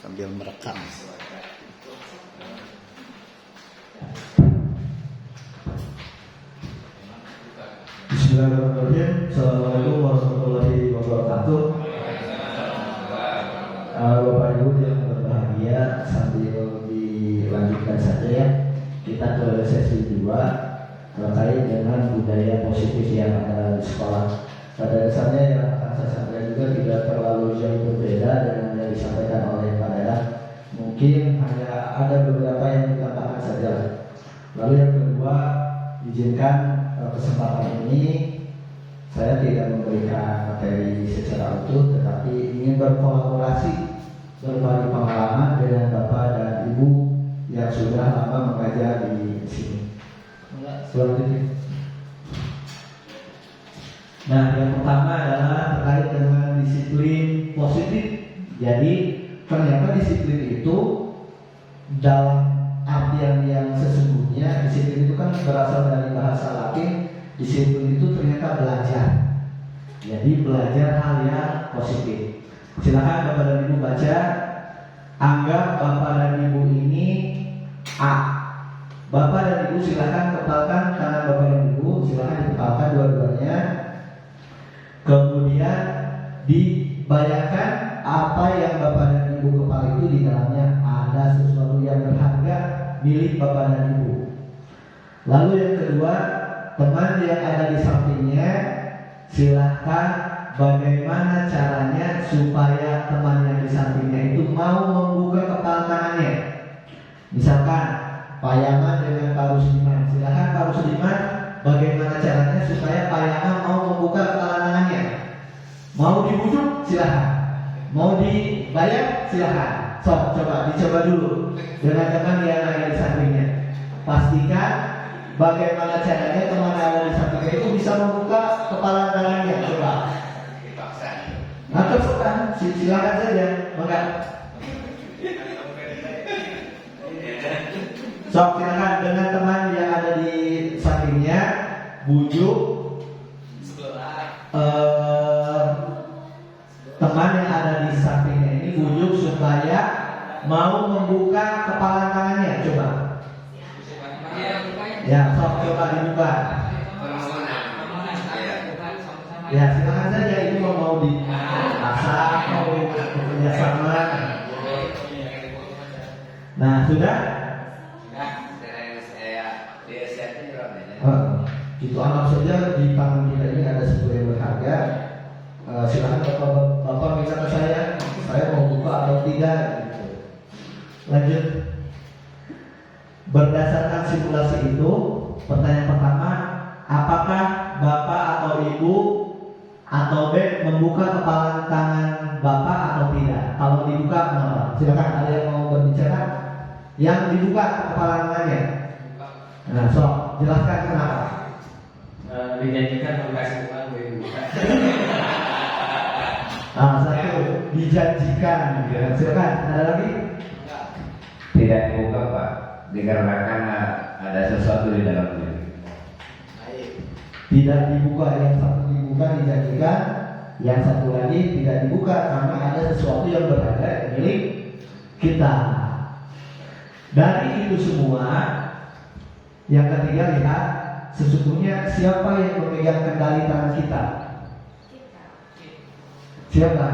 sambil merekam. Bismillahirrahmanirrahim. Assalamualaikum warahmatullahi wabarakatuh. Bapak Ibu yang berbahagia, sambil dilanjutkan saja ya, kita ke sesi 2 terkait dengan budaya positif yang ada di sekolah. Pada dasarnya yang akan saya sampaikan juga tidak terlalu jauh berbeda dengan yang disampaikan oleh Pak Dara. Mungkin hanya ada beberapa yang ditambahkan saja. Lalu yang kedua, izinkan kesempatan ini saya tidak memberikan materi secara utuh, tetapi ingin berkolaborasi, berbagi pengalaman dengan Bapak dan Ibu yang sudah lama mengajar di sini. Selanjutnya. Nah, yang pertama adalah terkait dengan disiplin positif. Jadi ternyata disiplin itu dalam artian yang sesungguhnya, disiplin itu kan berasal dari bahasa Latin. Disiplin itu ternyata belajar. Jadi belajar hal yang positif. Silakan Bapak dan Ibu baca. Anggap Bapak dan Ibu ini A. Bapak dan Ibu silakan kepalkan tangan Bapak dan Ibu, silakan dikepalkan dua-duanya. Kemudian dibayangkan apa yang Bapak dan Ibu kepal itu di dalamnya ada sesuatu yang berharga milik Bapak dan Ibu. Lalu yang kedua, teman yang ada di sampingnya, silahkan bagaimana caranya supaya teman yang di sampingnya itu mau membuka kepala tangannya. Misalkan Pak Yaman dengan Pak Rusdiman, silahkan Pak Rusdiman bagaimana caranya supaya Pak Yaman mau membuka kepala tangannya. Mau dibujuk silahkan, mau dibayar silahkan. Coba dicoba dulu dengan teman yang ada di sampingnya. Pastikan bagaimana caranya teman yang ada di sampingnya itu bisa membuka kepala tangannya. Coba. Nah, terserah, silakan saja. Maka silakan dengan teman yang ada di sampingnya, bujuk teman yang ada di sampingnya ini, bujuk supaya mau membuka kepala tangannya. Coba. Ya, coba dibuka. Ya, silakan saja. Itu mau dipaksa, mau bekerja sama. Nah, sudah? Itu anggap saja di tangan kita ini ada sesuatu yang berharga. Silakan Bapak minta ke saya mau buka atau tidak. Gitu. Lanjut. Berdasarkan simulasi itu, pertanyaan pertama, apakah Bapak atau Ibu atau B membuka kepala tangan Bapak atau tidak? Kalau dibuka, kenapa? Silakan, ada yang mau berbicara? Yang dibuka kepala tangannya. Nah, jelaskan kenapa? Dijanjikan kasih uang gue buka. Nah, satu dijanjikan. Silakan, ada lagi? Tidak dibuka Pak, dikarenakan ada sesuatu di dalamnya. Tidak dibuka, yang satu dibuka dijanjikan, yang satu lagi tidak dibuka karena ada sesuatu yang berharga milik kita. Dari itu semua, yang ketiga lihat sesungguhnya siapa yang memegang kendali tangan kita? Siapa?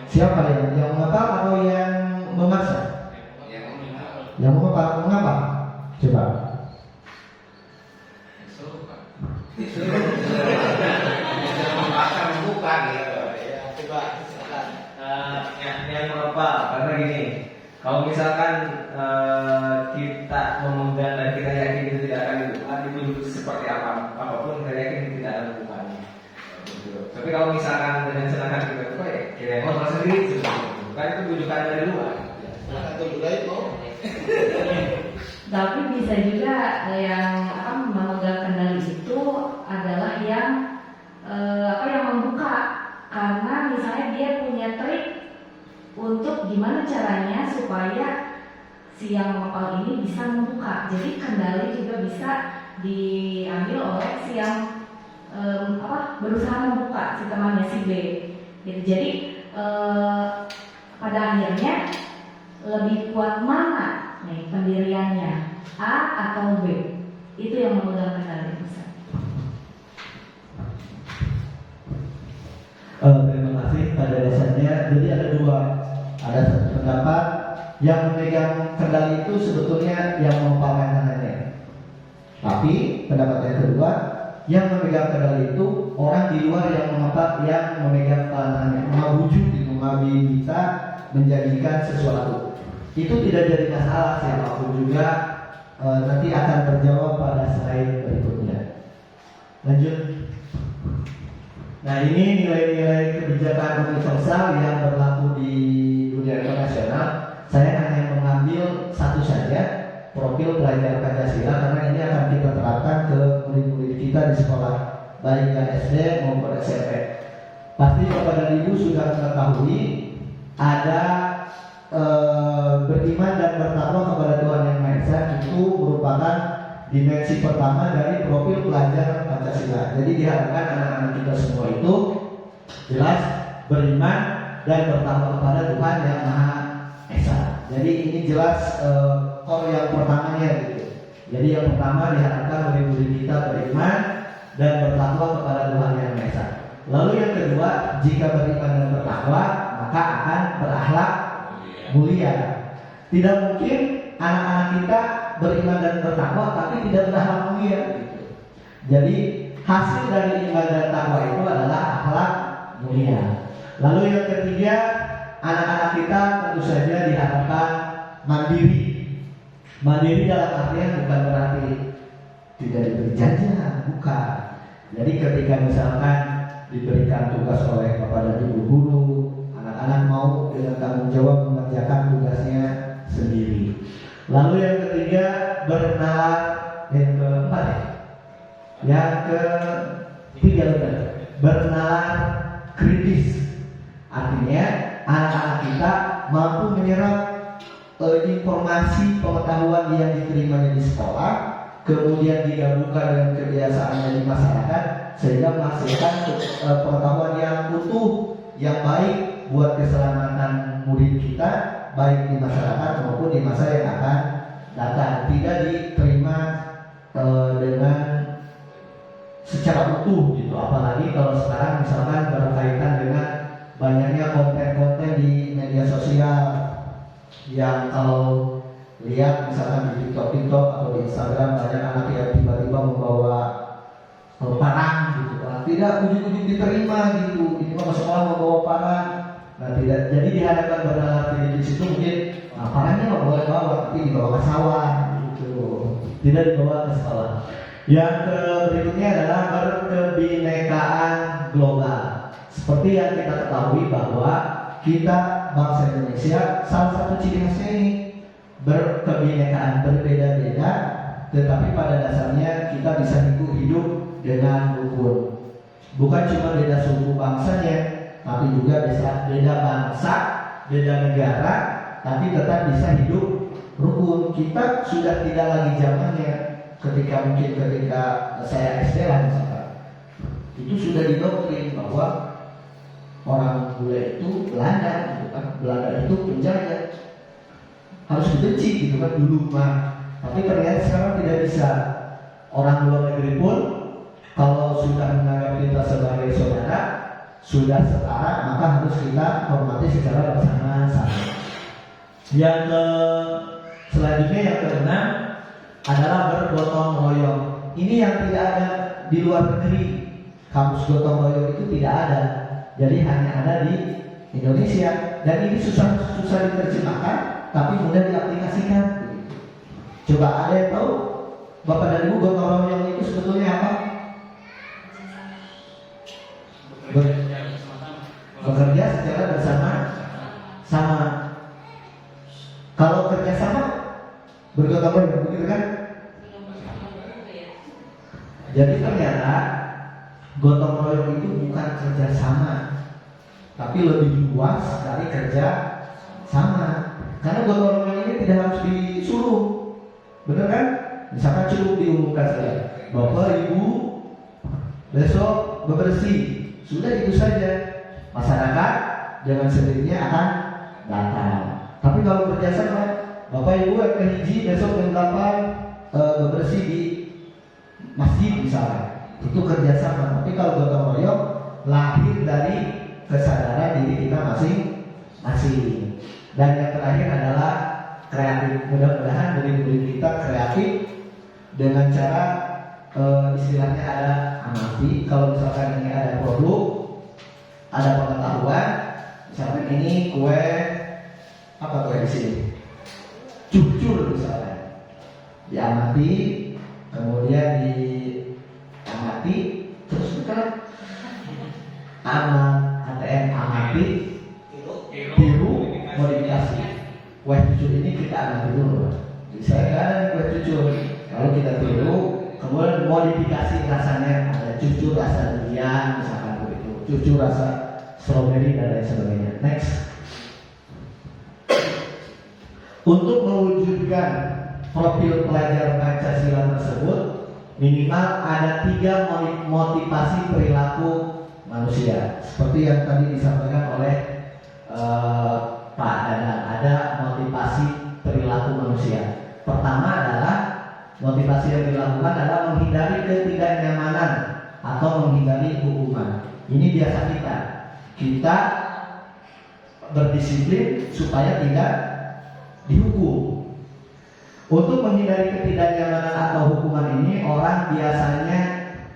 Siapa yang mengapa atau yang memaksa? Yang mengapa? Coba. Memaksa membuka gitu. Ya, coba yang mengapa? Karena gini, kalau misalkan kita memegang dan kita yakin itu tidak akan dibuka, itu seperti apapun kita yakin tidak akan dibukanya. Tapi kalau misalkan dengan senang kita buka, ya kita kontrol sendiri. Bukan itu bujukan dari luar. Tapi bisa juga yang memegang kendali itu adalah yang yang membuka, karena misalnya dia punya trik untuk gimana caranya supaya si yang mengepal ini bisa membuka. Jadi kendali juga bisa diambil oleh si yang berusaha membuka si temannya si B. Gitu. Jadi pada akhirnya lebih kuat mana nih pendiriannya, A atau B? Itu yang memegang kendali pusat. Terima kasih. Pada dasarnya jadi ada dua, ada satu pendapat yang memegang kendali itu sebetulnya yang mengepalkan tangannya. Tapi pendapat yang kedua, yang memegang kendali itu orang di luar yang memegang tangannya, mewujud itu, bisa menjadikan sesuatu. Itu tidak jadi masalah, siapapun juga nanti akan terjawab pada slide berikutnya. Lanjut. Nah, ini nilai-nilai kebijakan universal yang berlaku di dunia internasional. Saya hanya mengambil satu saja, profil pelajar Pancasila, karena ini akan kita terapkan ke murid-murid kita di sekolah, baik yang SD maupun SMP. Pasti Bapak dan Ibu sudah mengetahui ada beriman dan bertakwa kepada Tuhan Yang Maha Esa itu merupakan dimensi pertama dari profil pelajar Pancasila. Jadi diharapkan anak-anak kita semua itu jelas beriman dan bertakwa kepada Tuhan Yang Maha Esa. Jadi ini jelas core yang pertamanya gitu. Jadi yang pertama diharapkan murid-murid kita beriman dan bertakwa kepada Tuhan Yang Maha Esa. Lalu yang kedua, jika beriman dan bertakwa maka akan berakhlak mulia. Tidak mungkin anak-anak kita beriman dan bertakwa tapi tidak berakhlak mulia gitu. Jadi hasil dari iman dan takwa itu adalah akhlak mulia. Lalu yang ketiga, anak-anak kita tentu saja diharapkan mandiri. Mandiri dalam artian bukan berarti tidak diberi jajan, bukan. Jadi ketika misalkan diberikan tugas oleh Bapak dan Ibu guru, anak-anak mau dengan tanggung jawab mengerjakan tugasnya sendiri. Lalu yang ketiga, bernalar. Yang keempat ya? Yang ketiga bernalar kritis. Artinya anak-anak kita mampu menyerap informasi pengetahuan yang diterimanya di sekolah, kemudian digabungkan dengan kebiasaannya di masyarakat, sehingga menghasilkan pengetahuan yang utuh, yang baik buat keselamatan murid kita, baik di masyarakat maupun di masa yang akan datang. Tidak diterima dengan secara utuh gitu, apalagi kalau sekarang misalkan berkaitan dengan banyaknya konten-konten di media sosial yang kalau lihat misalkan di TikTok atau di Instagram banyak anak yang tiba-tiba membawa parang gitu kan, tidak ujung-ujung diterima gitu, ini mah sekolah membawa parang. Nah, tidak, jadi dihadapkan bernalar kritis itu mungkin parangnya nggak boleh bawa, tapi dibawa ke sawah gitu, tidak dibawa ke sekolah. Yang berikutnya adalah berkebinekaan global. Seperti yang kita ketahui bahwa kita bangsa Indonesia salah satu ciri khasnya ini berkebinekaan, berbeda-beda, tetapi pada dasarnya kita bisa hidup dengan rukun. Bukan cuma beda suku bangsanya, tapi juga beda bangsa, beda negara, tapi tetap bisa hidup rukun. Kita sudah tidak lagi zamannya ketika saya SD lah misalkan, itu sudah didoktrin bahwa orang bule itu Belanda, gitu kan. Belanda itu penjajah, harus dibenci gitu kan dulu mah. Tapi ternyata sekarang tidak bisa. Orang luar negeri pun kalau sudah menganggap kita sebagai saudara, sudah setara, maka harus kita hormati secara bersama-sama. Yang selanjutnya yang keenam adalah bergotong royong. Ini yang tidak ada di luar negeri. Kamus gotong royong itu tidak ada. Jadi hanya ada di Indonesia, dan ini susah diterjemahkan, tapi mudah diaplikasikan. Coba ada yang tahu, Bapak dan Ibu, gotong royong itu sebetulnya apa? Bekerja secara bersama-sama. Kalau kerja sama, bergotong royong, begitu kan? Jadi ternyata gotong royong itu bukan kerja sama, tapi lebih luas dari kerja sama. Karena gotong royong ini tidak harus disuruh, benar kan? Misalkan cukup diumumkan saja, Bapak Ibu besok bebersih, sudah itu saja. Masyarakat dengan sendirinya akan datang. Tapi kalau kerjasama, Bapak Ibu ke hiji besok jam 8 bebersih di masjid misalnya, itu kerjasama. Tapi kalau gotong royong lahir dari kesadaran diri kita masing-masing. Dan yang terakhir adalah kreatif. Mudah-mudahan murid-murid kita kreatif dengan cara istilahnya ada amati. Kalau misalkan ini ada produk, ada pengetahuan, misalkan ini kue apa kue di sini, cucur misalnya, diamati, kemudian diamati, terus kita amati, tiru, modifikasi. Kue cucur ini kita amati dulu. Saya ada kue cucur, lalu kita tiru, kemudian modifikasi rasanya, ada cucur rasa durian misalkan begitu, cucur rasa strawberry dan lain sebagainya. Next. Untuk mewujudkan profil pelajar Pancasila tersebut, minimal ada 3 motivasi perilaku manusia. Seperti yang tadi disampaikan oleh Pak Danang, ada motivasi perilaku manusia. Pertama adalah motivasi yang dilakukan adalah menghindari ketidaknyamanan atau menghindari hukuman. Ini biasa kita berdisiplin supaya tidak dihukum. Untuk menghindari ketidaknyamanan atau hukuman ini, orang biasanya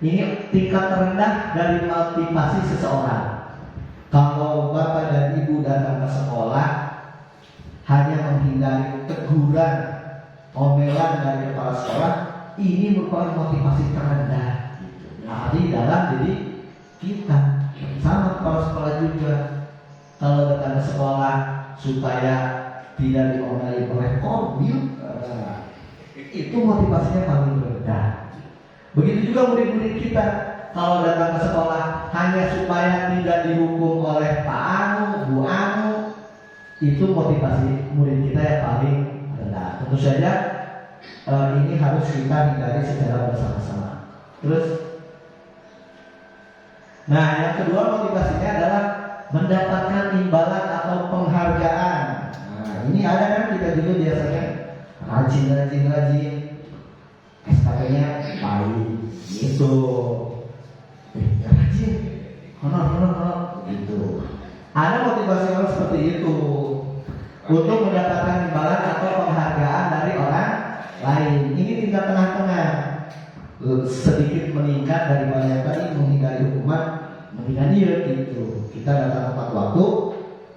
ini tingkat terendah dari motivasi seseorang. Kalau Bapak dan Ibu datang ke sekolah hanya menghindari teguran, omelan dari kepala sekolah, ini merupakan motivasi terendah. Nah, di dalam diri kita sama kepala sekolah juga. Kalau datang ke sekolah supaya tidak diomeli oleh korbil, itu motivasinya paling rendah. Begitu juga murid-murid kita, kalau datang ke sekolah hanya supaya tidak dihukum oleh Pak Anu, Bu Anu, itu motivasi murid kita yang paling rendah. Tentu saja ini harus kita hindari secara bersama-sama. Terus, nah yang kedua motivasinya adalah mendapatkan imbalan atau penghargaan. Ini ada kan kita juga biasanya rajin SKP-nya baik gitu, rajin, honor gitu. Ada motivasi orang seperti itu untuk mendapatkan imbalan atau penghargaan dari orang lain. Ini tingkat tengah-tengah, sedikit meningkat dari banyak tadi menghindari hukuman, menghindari gitu. Kita datang tepat waktu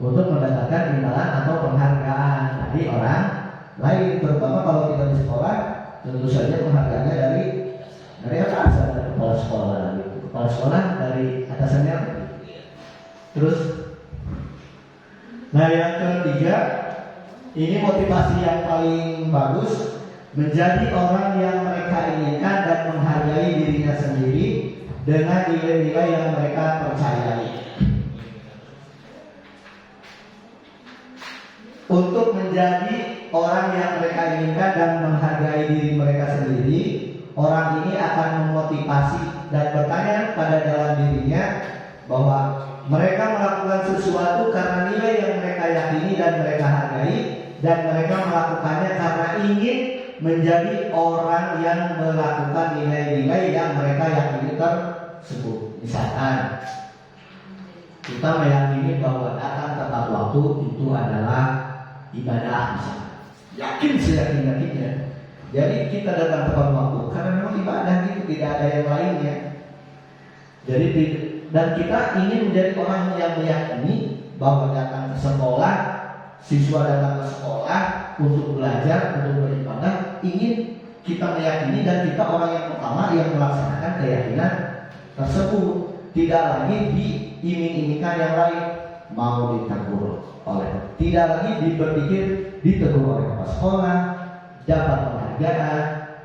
untuk mendapatkan imbalan atau penghargaan dari orang lain, terutama kalau kita di sekolah, tentu saja penghargaannya dari atasan, dari kepala sekolah, gitu. Kepala sekolah dari atasannya. Terus, nah yang ketiga, ini motivasi yang paling bagus, menjadi orang yang mereka inginkan dan menghargai dirinya sendiri dengan nilai-nilai yang mereka percayai. Untuk menjadi orang yang mereka inginkan dan menghargai diri mereka sendiri, orang ini akan memotivasi dan bertanya pada dalam dirinya bahwa mereka melakukan sesuatu karena nilai yang mereka yakini dan mereka hargai, dan mereka melakukannya karena ingin menjadi orang yang melakukan nilai-nilai yang mereka yakini tersebut. Misalkan kita meyakini bahwa datang tepat waktu itu adalah ibadah, misalnya. Yakin seyakin-yakinnya. Jadi kita datang tepat waktu karena memang ibadah itu, tidak ada yang lainnya. Jadi dan kita ingin menjadi orang yang meyakini bahwa datang ke sekolah, siswa datang ke sekolah untuk belajar, untuk beribadah, ingin kita meyakini dan kita orang yang pertama yang melaksanakan keyakinan tersebut. Tidak lagi diiming-imingkan yang lain, mau ditegur oleh, tidak lagi berpikir ditegur oleh kepala sekolah, dapat penghargaan.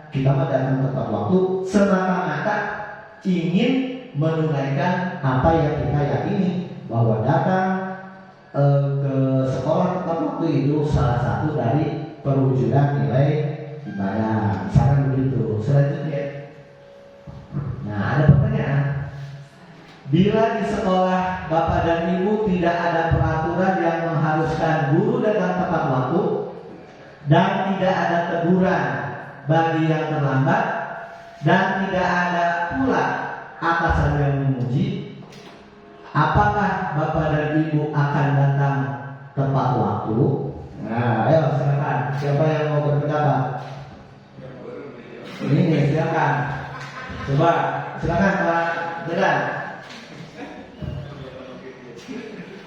Kita datang tepat waktu semata-mata ingin menunaikan apa yang kita yakini, bahwa datang ke sekolah tepat waktu itu salah satu dari perwujudan nilai ibadah. Misalkan begitu. Selanjutnya, nah ada pertanyaan, bila di sekolah Bapak dan Ibu tidak ada peraturan yang mengharuskan guru datang tepat waktu dan tidak ada teguran bagi yang terlambat dan tidak ada pula atasan yang memuji, apakah Bapak dan Ibu akan datang tepat waktu? Nah, ayo silakan. Siapa yang mau berpendapat? Ini silakan. Coba silakan Pak Dedan.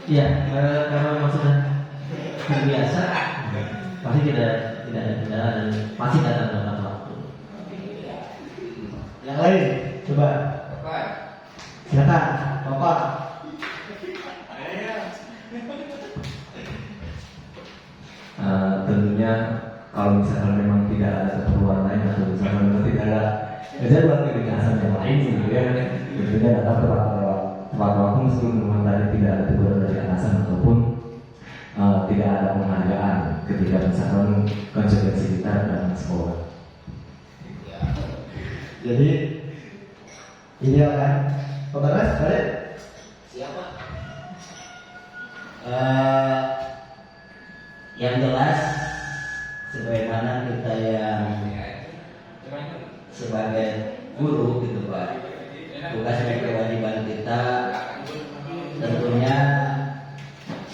Iya, karena memang sudah terbiasa, pasti tidak ada kendala dan pasti datang tepat waktu. Yang lain, coba. Silakan, Bapak. Tentunya kalau misalkan memang tidak ada keperluan lain atau misalkan memang tidak ada jadwal kebiasaan yang lain gitu ya, tentunya datang tepat waktu meskipun memang tadi tidak ada teguran dari atasan ataupun tidak ada penghargaan ketika misalkan konsekuensi kita datang ke sekolah. Jadi ideal kan? Pak Baras, balik. Siapa? Yang jelas sebagaimana kita yang sebagai guru gitu Pak, tugas dan kewajiban kita tentunya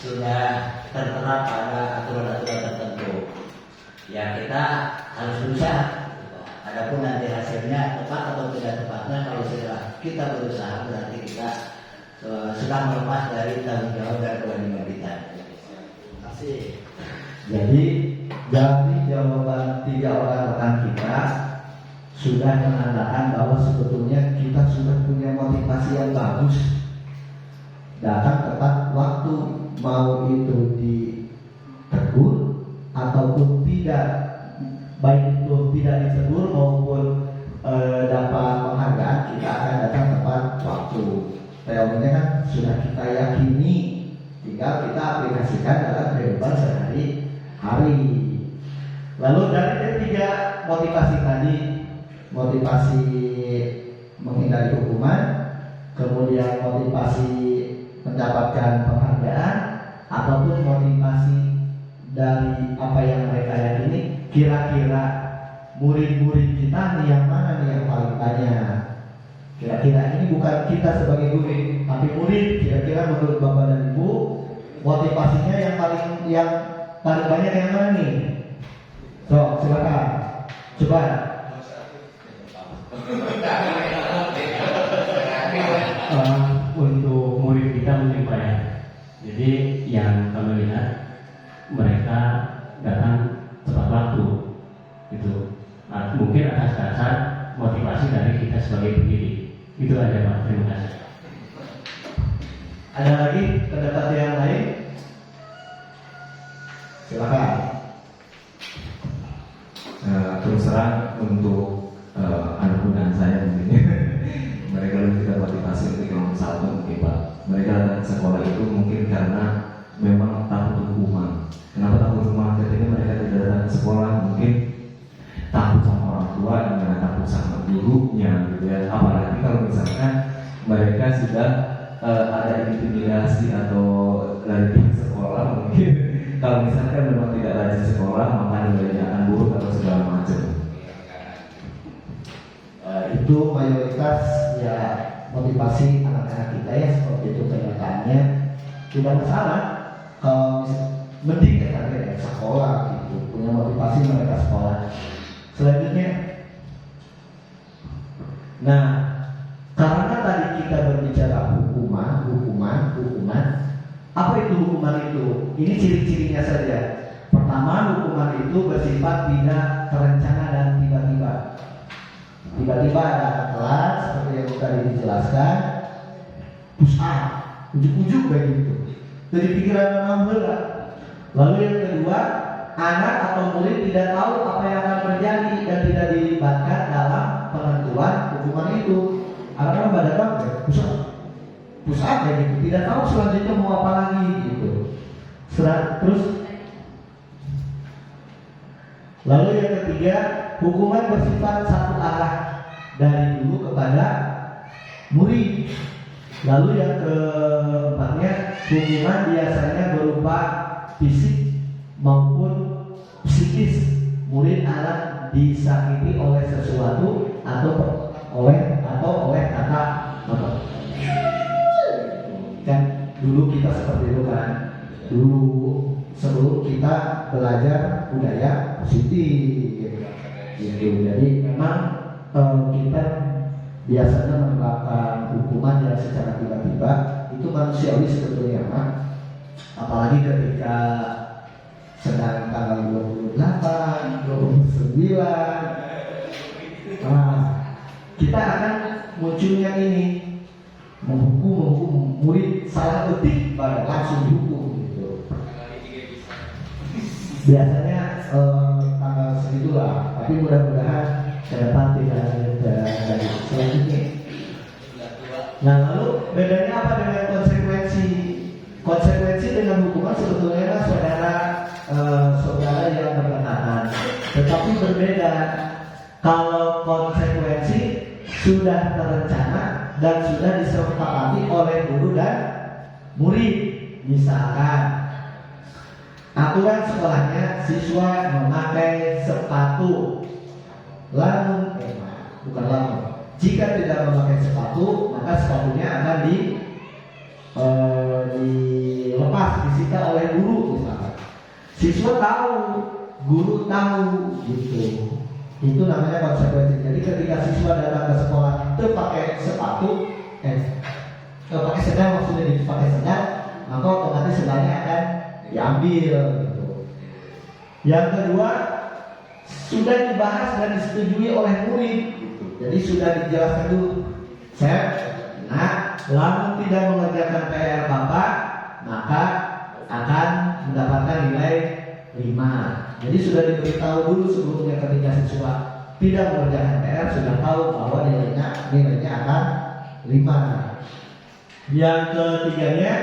sudah tertera pada aturan-aturan tertentu. Ya kita harus berusaha. Adapun nanti hasilnya tepat atau tidak tepatnya, kalau sudah kita berusaha berarti kita sudah melepas dari tanggung jawab dan kewajiban kita. Terima kasih. Jadi dari jawaban 3 orang rekan kita sudah menandakan bahwa sebetulnya kita sudah punya motivasi yang bagus, datang tepat waktu, mau itu ditegur ataupun tidak, baik itu tidak ditegur maupun dapat penghargaan, kita akan datang tepat waktu. Teorinya kan sudah kita yakini, tinggal kita aplikasikan dalam kehidupan sehari-hari. Lalu dari ketiga motivasi tadi, motivasi menghindari hukuman, kemudian motivasi mendapatkan penghargaan, ataupun motivasi dari apa yang mereka yakini, kira-kira murid-murid kita nih yang mana nih yang paling banyak? Kira-kira ini bukan kita sebagai guru, tapi murid. Kira-kira menurut Bapak dan Ibu motivasinya yang paling banyak yang mana nih? So, silakan. Coba. Untuk murid kita mungkin Pak ya. Jadi yang kami lihat mereka datang tepat waktu gitu. Nah, mungkin atas dasar motivasi dari kita sebagai pendidik. Itu aja Pak. Terima kasih. Ada lagi pendapat yang lain? Silakan. Terus terang untuk anak muda saya mungkin mereka lebih termotivasi ketika satu mungkin Pak. Mereka datang ke sekolah itu mungkin karena memang takut hukuman. Kenapa takut hukuman? Ketika mereka tidak datang ke sekolah mungkin takut sama orang tua, dan takut sama gurunya gitu ya. Apalagi kalau misalkan mereka sudah ada intimidasi atau dari pihak sekolah mungkin kalau misalkan memang tidak rajin sekolah maka nilainya akan buruk atau segala macam. Itu mayoritas ya motivasi anak-anak kita ya, seperti itu kenyataannya. Tidak masalah kalau mending kita ya sekolah gitu, punya motivasi mereka sekolah. Selanjutnya, nah karena tadi kita berbicara hukuman, apa itu hukuman itu? Ini ciri-cirinya saja. Pertama, hukuman itu bersifat tidak terencana dan tiba-tiba. Tiba-tiba ada kelas seperti yang tadi dijelaskan, push up, ujuk-ujuk begitu. Jadi pikiran memang berat. Lalu yang kedua, anak atau murid tidak tahu apa yang akan terjadi dan tidak dilibatkan dalam penentuan hukuman itu. Anak-anak pada datang, push up gitu, tidak tahu selanjutnya mau apa lagi gitu. Terus, lalu yang ketiga, hukuman bersifat satu arah dari guru kepada murid. Lalu yang keempatnya, hukuman biasanya berupa fisik maupun psikis. Murid anak disakiti oleh sesuatu atau oleh kata apa? Kan dulu kita seperti itu kan. Dulu sebelum kita belajar budaya positif gitu. Jadi memang kita biasanya menerapkan hukuman yang secara tiba-tiba itu manusiawi sebetulnya, Pak. Apalagi ketika sedang tanggal 28, 29, kita akan munculnya ini menghukum murid salah ketik pada langsung dihukum gitu. Biasanya tanggal segitulah, tapi mudah-mudahan ke depan tidak ada selanjutnya. Nah, lalu bedanya apa dengan konsekuensi? Konsekuensi dengan hukuman sebetulnya saudara yang berdekatan, tetapi berbeda. Kalau konsekuensi sudah terencana dan sudah disepakati oleh guru dan murid. Misalkan aturan sekolahnya siswa memakai sepatu. Jika tidak memakai sepatu, maka sepatunya akan dilepas, disita oleh guru misalkan. Siswa tahu, guru tahu, gitu. Itu namanya konsekuensi. Jadi ketika siswa datang ke sekolah itu pakai sepatu, pakai sendal, maksudnya dipakai sendal, maka otomatis sendalnya akan diambil. Gitu. Yang kedua, sudah dibahas dan disetujui oleh murid. Gitu. Jadi sudah dijelaskan dulu. Lalu tidak mengerjakan PR Bapak, maka akan mendapatkan nilai 5. Jadi sudah diberitahu dulu sebelumnya ketika siswa tidak mengerjakan PR, sudah tahu bahwa nilainya akan 5. Yang ketiganya,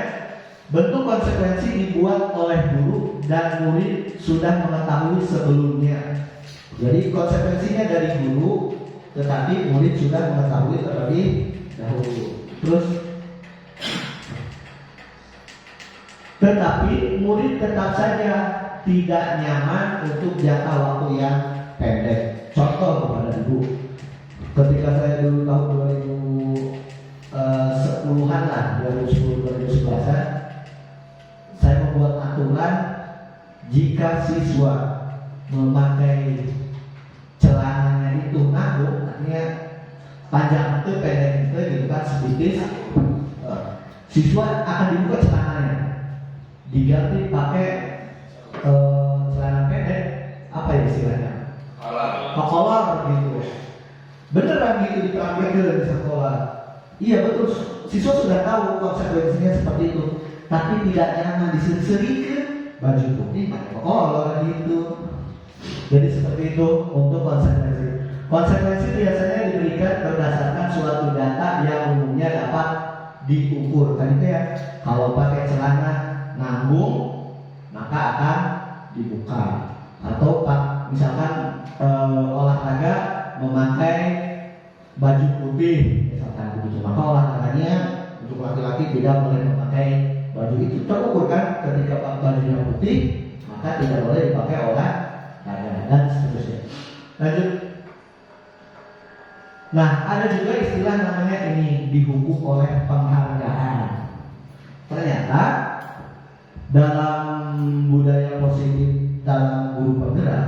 bentuk konsekuensi dibuat oleh guru dan murid sudah mengetahui sebelumnya. Jadi konsekuensinya dari guru, tetapi murid sudah mengetahui terlebih dahulu. Terus, tetapi murid tetap saja tidak nyaman untuk jangka waktu yang pendek. Contoh kepada ibu, ketika saya dulu tahun 2010-an lah, 2010-2011, saya membuat aturan jika siswa memakai celananya itu nanggung, artinya panjang itu pendek itu gitu kan sedikit, siswa akan dibuka celananya, diganti pakai celana pendek, apa ya istilahnya? Kolor gitu. Beneran gitu dipraktikkan di sekolah. Iya betul, siswa sudah tahu konsekuensinya seperti itu, tapi tidak nyaman diseri-serikan baju putih pakai kolor gitu. Jadi seperti itu untuk konsekuensi. Konsekuensi biasanya diberikan berdasarkan suatu data yang umumnya dapat diukur. Kan itu ya, kalau pakai celana nanggung maka akan dibuka. Atau misalkan olahraga memakai baju putih, misalkan begitu, maka olahraganya untuk laki-laki tidak boleh memakai baju itu. Terukur kan, ketika bajunya putih maka tidak boleh dipakai olahraga dan seterusnya. Lanjut. Nah, ada juga istilah namanya ini dihukum oleh penghargaan. Ternyata dalam budaya positif dalam guru penggerak,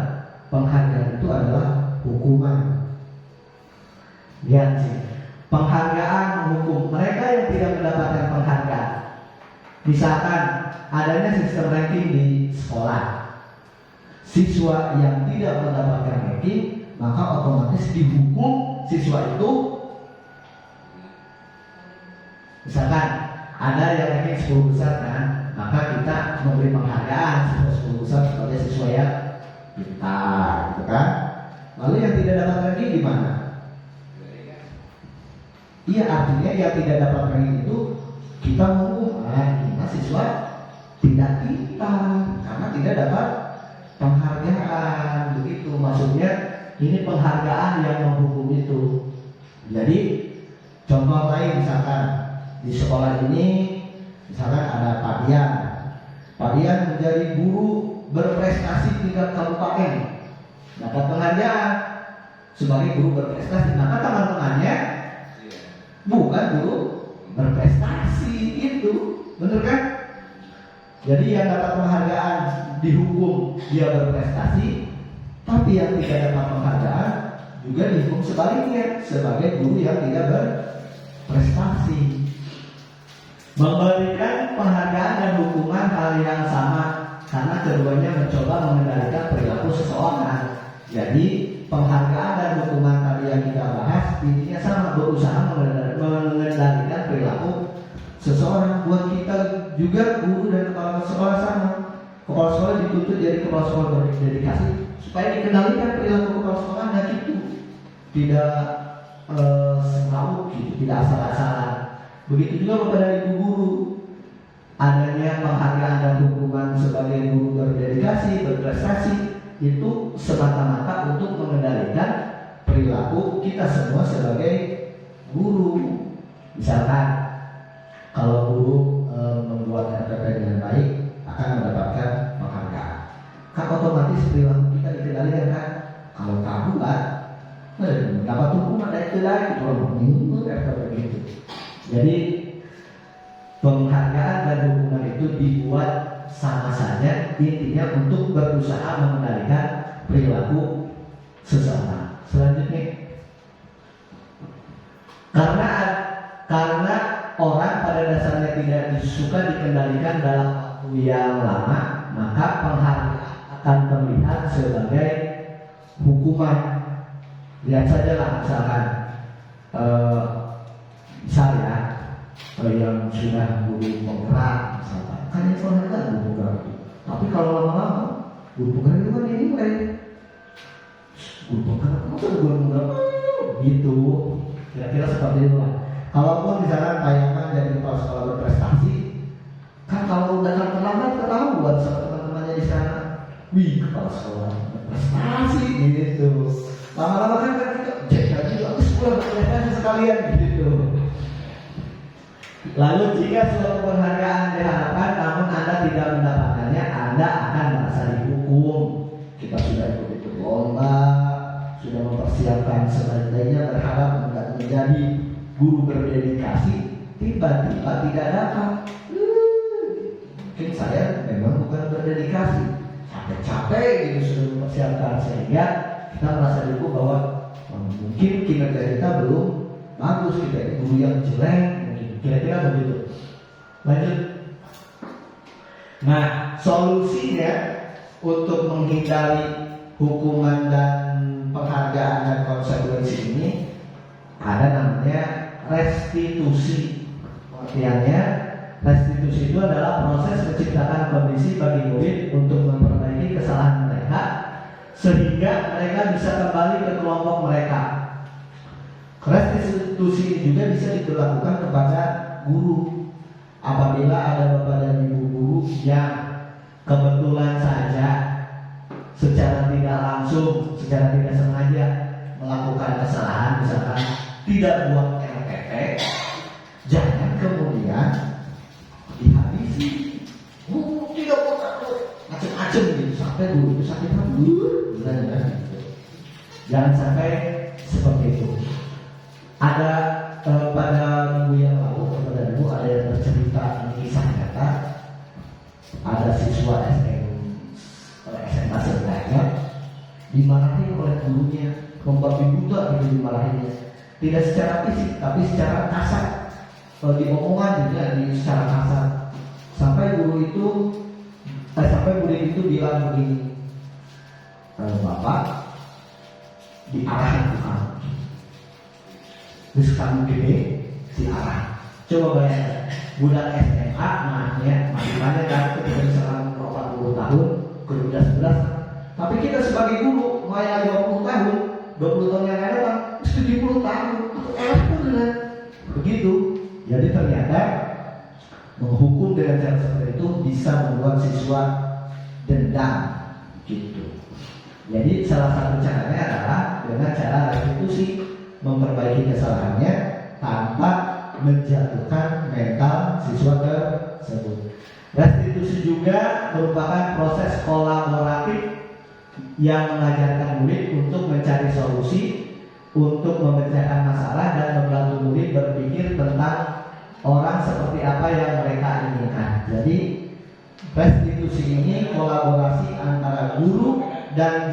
penghargaan itu adalah hukuman. Lihat sih, penghargaan hukum mereka yang tidak mendapatkan penghargaan. Misalkan adanya sistem ranking di sekolah, siswa yang tidak mendapatkan ranking maka otomatis dihukum siswa itu. Misalkan ada yang ranking 10 besar kan, maka kita memberi penghargaan siswa 10 besar sebagai siswa yang pintar, gitu kan? Lalu yang tidak dapat ranking gimana? Iya, artinya yang tidak dapat ranking itu kita menghukum, kita siswa tidak pintar karena tidak dapat penghargaan, begitu. Maksudnya ini penghargaan yang menghukum itu. Jadi contoh lain misalkan di sekolah ini misalkan ada Pak Dian. Pak Dian menjadi guru berprestasi tingkat kabupaten, dapat penghargaan sebagai guru berprestasi. Maka teman-temannya bukan guru berprestasi, itu bener kan? Jadi yang dapat penghargaan dihukum dia berprestasi, tapi yang tidak dapat penghargaan juga dihukum sebaliknya sebagai guru yang tidak berprestasi. Memberikan penghargaan dan hukuman hal yang sama karena keduanya mencoba mengendalikan perilaku seseorang. Jadi penghargaan dan hukuman tadi yang kita bahas intinya sama, berusaha mengendalikan perilaku seseorang. Buat kita juga guru dan kepala sekolah sama. Kepala sekolah dituntut jadi kepala sekolah berdedikasi supaya dikendalikan perilaku kepala sekolahnya gitu, tidak semau gitu, tidak asal-asalan. Begitu juga kepada ibu guru, adanya penghargaan dan hukuman sebagai guru berdedikasi, berprestasi itu semata-mata untuk mengendalikan perilaku kita semua sebagai guru. Misalkan kalau guru membuat RPP dengan baik akan mendapatkan penghargaan, kan otomatis perilaku kita dikendalikan kan. Kalau tak buat dapat hukuman dari itu lagi RPP gitu. Jadi penghargaan dan hukuman itu dibuat sama saja, intinya untuk berusaha mengendalikan perilaku seseorang. Selanjutnya, karena orang pada dasarnya tidak suka dikendalikan dalam waktu yang lama, maka penghargaan akan terlihat sebagai hukuman. Lihat saja lah misalkan saya yang sudah guru penggerak misalkan, kan yang penggerak guru penggerak itu. Tapi kalau lama-lama guru penggerak itu kan ini guru penggerak masa guru penggerak gitu, kira-kira seperti itu lah. Kalaupun misalkan tayangan jadi kepala sekolah berprestasi, kan kalau datang terlambat ketahuan sama teman-temannya di sana, wih kepala sekolah berprestasi gitu. Lama-lama kan kita jadi aku sekolah berprestasi sekalian gitu. Lalu jika suatu penghargaan diharapkan namun Anda tidak mendapatkannya, Anda akan merasa dihukum. Kita sudah ikut lomba, sudah mempersiapkan sebaik-baiknya, berharap menjadi guru berdedikasi, tiba-tiba tidak dapat. Mungkin saya memang bukan berdedikasi, capek-capek gitu sudah mempersiapkan, sehingga kita merasa dihukum bahwa mungkin kinerja kita belum bagus, kita ini guru yang jelek. Kira-kira begitu. Lanjut. Nah, solusinya untuk menghindari hukuman dan penghargaan dan konsekuensi ini ada namanya restitusi. Artinya, restitusi itu adalah proses menciptakan kondisi bagi murid untuk memperbaiki kesalahan mereka sehingga mereka bisa kembali ke kelompok mereka. Restitusi juga bisa dilakukan kepada guru apabila ada bapak dan ibu guru yang kebetulan saja secara tidak langsung, secara tidak sengaja melakukan kesalahan, misalkan tidak buat RPP, jangan kemudian dihabisi. Tidak buat macam-macam gitu sampai guru itu sakit hati, gitu. Jangan sampai seperti itu. Ada pada minggu yang lalu kepada ibu ada yang bercerita kisah nyata. Ada siswa SMA sederajat dimarahi oleh gurunya, membabi buta gitu dimarahinya. Tidak secara fisik tapi secara kasar, diomongan juga secara kasar. Sampai murid itu bilang begini, Bapak diarahin ke kamu. Terus kamu gede, diarah. Coba bayangkan, budak SMA, makanya kan ketika misalkan 40 tahun, ke 11, tapi kita sebagai guru, maya 20 tahun yang lain kan 70 tahun, itu dengan begitu. Jadi ternyata menghukum dengan cara seperti itu bisa membuat siswa dendam, gitu. Jadi salah satu caranya adalah dengan cara restitusi, memperbaiki kesalahannya tanpa menjatuhkan mental siswa tersebut. Restitusi juga merupakan proses kolaboratif yang mengajarkan murid untuk mencari solusi, untuk memecahkan masalah dan membantu murid berpikir tentang orang seperti apa yang mereka inginkan. Jadi restitusi ini kolaborasi antara guru dan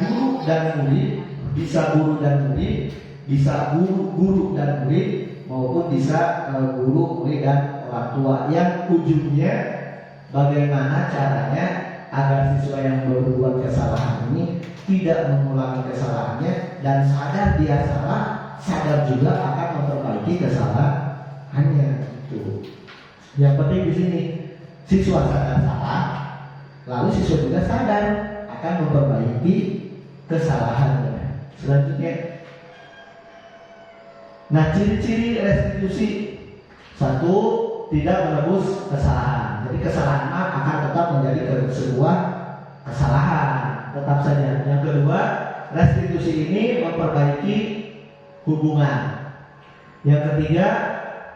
murid, bisa guru dan murid, bisa guru dan murid, maupun bisa guru, murid dan orang tua, yang ujungnya bagaimana caranya agar siswa yang berbuat kesalahan ini tidak mengulangi kesalahannya dan sadar dia salah, sadar juga akan memperbaiki kesalahannya. Itu yang penting di sini, siswa sadar salah, lalu siswa juga sadar akan memperbaiki kesalahannya. Selanjutnya, nah, ciri-ciri restitusi: satu, tidak menebus kesalahan. Jadi kesalahan akan tetap menjadi sebuah kesalahan, tetap saja. Yang kedua, restitusi ini memperbaiki hubungan. Yang ketiga,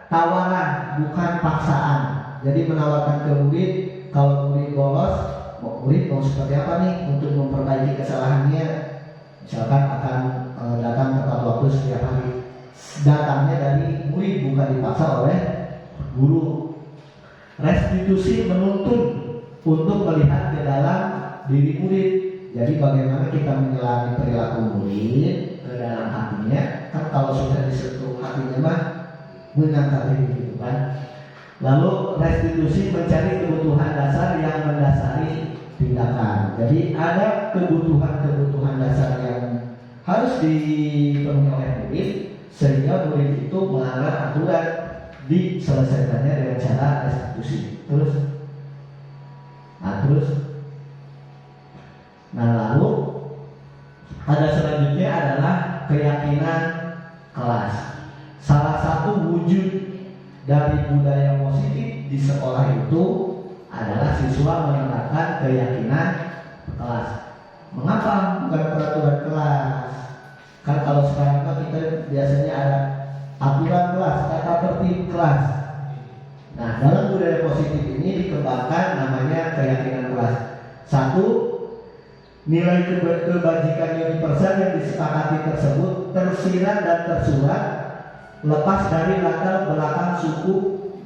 tawaran bukan paksaan. Jadi menawarkan ke murid, kalau murid bolos, murid mau seperti apa nih untuk memperbaiki kesalahannya. Misalkan akan datang tepat waktu setiap hari, datangnya dari murid, bukan dipaksa oleh guru. Restitusi menuntun untuk melihat ke dalam diri murid. Jadi bagaimana kita menyelami perilaku murid ke dalam hatinya. Kan kalau sudah disentuh hatinya mah mengangkat diri, gitu kan. Lalu restitusi mencari kebutuhan dasar yang mendasari tindakan. Jadi ada kebutuhan dasar yang harus dipenuhi oleh murid, sehingga murid itu melanggar aturan, diselesaikannya dengan cara restitusi. Nah lalu ada selanjutnya adalah keyakinan kelas. Salah satu wujud dari budaya positif di sekolah itu adalah siswa menerapkan keyakinan kelas. Mengapa bukan peraturan kelas? Kan kalau sekarang kita biasanya ada aturan kelas, tata tertib kelas. Nah, dalam budaya positif ini dikembangkan namanya keyakinan kelas. Satu, nilai kebajikan universal yang disepakati tersebut tersirat dan tersurat, lepas dari latar belakang suku,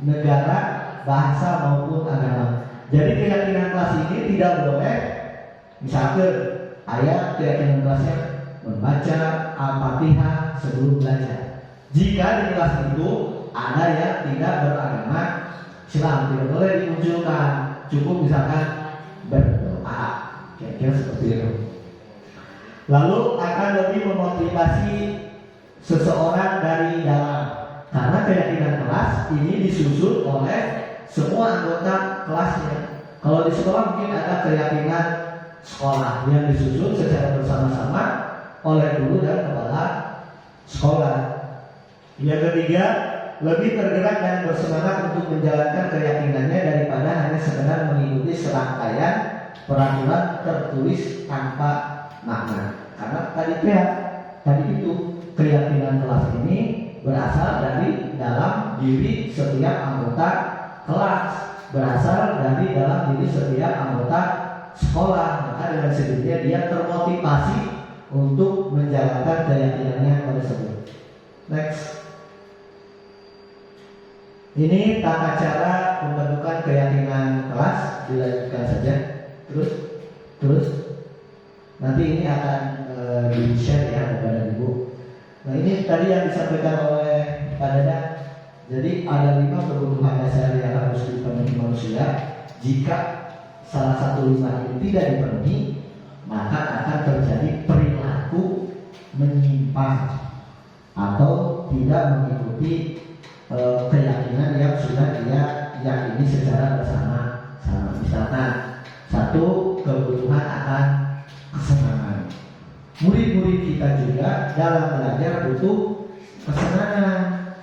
negara, bahasa maupun agama. Jadi keyakinan kelas ini tidak boleh, misalkan ayat keyakinan kelasnya membaca Al-Fatihah sebelum belajar. Jika di kelas itu ada yang tidak beragama Islam, tidak boleh dimunculkan. Cukup misalkan berdoa, kira-kira seperti itu. Lalu akan lebih memotivasi seseorang dari dalam, karena keyakinan kelas ini disusun oleh semua anggota kelasnya. Kalau di sekolah mungkin ada keyakinan sekolah yang disusun secara bersama-sama oleh guru dan kepala sekolah. Yang ketiga, lebih tergerak dan bersemangat untuk menjalankan keyakinannya daripada hanya sekedar mengikuti serangkaian peraturan tertulis tanpa makna. Karena tadi itu keyakinan kelas ini berasal dari dalam diri setiap anggota kelas, berasal dari dalam diri setiap anggota sekolah. Maka dengan sendirinya dia termotivasi untuk menjalankan keyakinannya tersebut. Next. Ini tata cara pembentukan keyakinan kelas, dilanjutkan saja. Terus nanti ini akan di-share ya kepada Ibu. Nah, ini tadi yang disampaikan oleh Pak Dada. Jadi ada 5 kebutuhan dasar yang harus dipenuhi manusia. Jika salah satu 5 ini tidak dipenuhi, maka akan terjadi perilaku menyimpang atau tidak mengikuti keyakinan yang sudah dia yakini secara bersama-sama. Misalkan, 1, kebutuhan akan kesenangan. Murid-murid kita juga dalam belajar butuh kesenangan.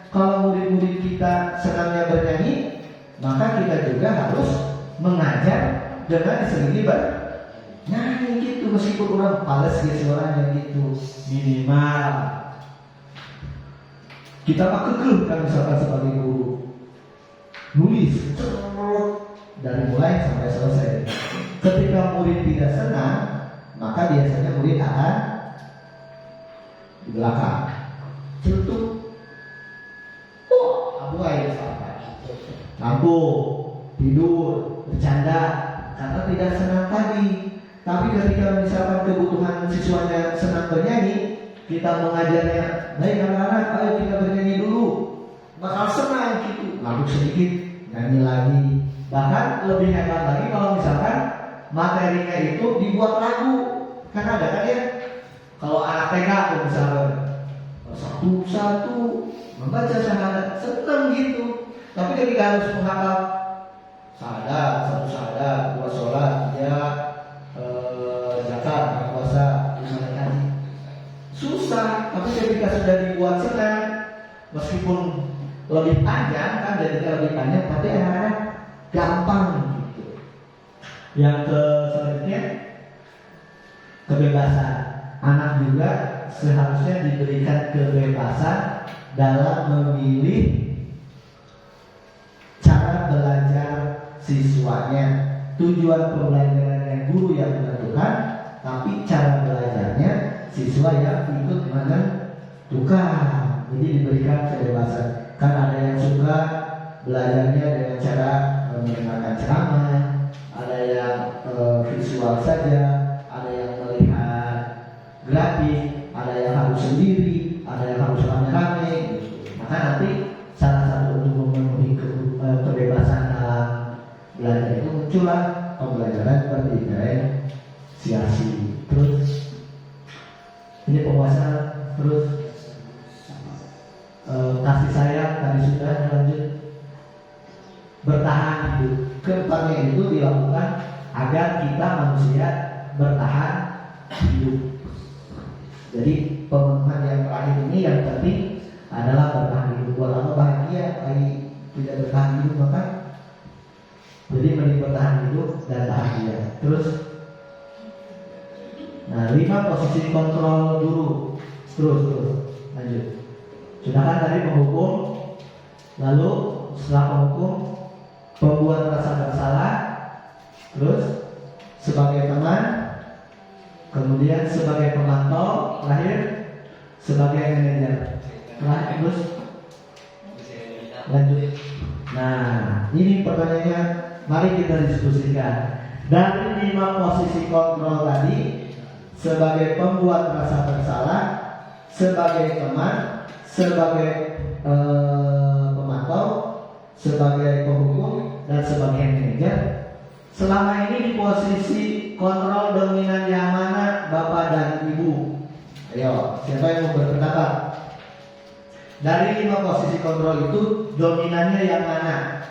Kalau murid-murid kita senangnya bernyanyi, maka kita juga harus mengajar dengan diselingi bernyanyi gitu, meskipun orang pales gitu suaranya gitu, minimal. Kita mah kekeh kan misalkan sebagai guru nulis dari mulai sampai selesai. Ketika murid tidak senang, maka biasanya murid akan di belakang celutuk, abuai misalkan, ngantuk, tidur, bercanda karena tidak senang tadi. Tapi ketika misalkan kebutuhan siswanya senang bernyanyi, kita mengajarnya, baik anak-anak, ayo kita bernyanyi dulu, bakal senang gitu. Lalu sedikit nyanyi lagi. Bahkan lebih hebat lagi kalau misalkan materinya itu dibuat lagu. Kan ada kan ya? Kalau anak TK tuh misalkan satu-satu membaca syahadat, senang gitu. Tapi ketika harus menghafal syahadat, satu syahadat, dua sholat, ya zakat, puasa, misalnya haji, susah. Tapi ketika sudah dibuat senang, meskipun lebih panjang kan, jadinya lebih panjang, tapi anak-anak gampang gitu. Yang selanjutnya kebebasan. Anak juga seharusnya diberikan kebebasan dalam memilih cara belajar siswanya. Tujuan pembelajarannya guru yang menentukan, tapi cara belajarnya siswa yang ikut menentukan. Jadi diberikan kebebasan. Kan ada yang suka belajarnya dengan cara mendengarkan ceramah, ada yang visual saja, ada yang melihat grafik, ada yang harus sendiri, ada yang harus rame-rame gitu. Maka nanti salah satu untuk memenuhi kebebasan dalam belajar itu muncullah pembelajaran berdifferensiasi. Terus ini penguasaan, terus kasih sayang tadi sudah, lanjut bertahan hidup. Keempatnya itu dilakukan agar kita manusia bertahan hidup. Jadi pemenuhan yang terakhir ini yang penting adalah bertahan hidup. Buat apa bahagia tapi tidak bertahan hidup, maka jadi mending bertahan hidup dan bahagia. Terus, nah 5 posisi kontrol guru. Terus lanjut. Sudah kan tadi menghukum, lalu setelah menghukum pembuat rasa bersalah, terus sebagai teman, kemudian sebagai pemantau, terakhir sebagai manajer. Terus lanjut. Nah, ini pertanyaannya, mari kita diskusikan. Dari 5 posisi kontrol tadi, sebagai pembuat rasa bersalah, sebagai teman, sebagai pemantau, sebagai penghukum, dan sebagai manajer, selama ini di posisi kontrol dominan yang mana, Bapak dan Ibu? Ayo, siapa yang mau berpendapat? Dari 5 posisi kontrol itu dominannya yang mana?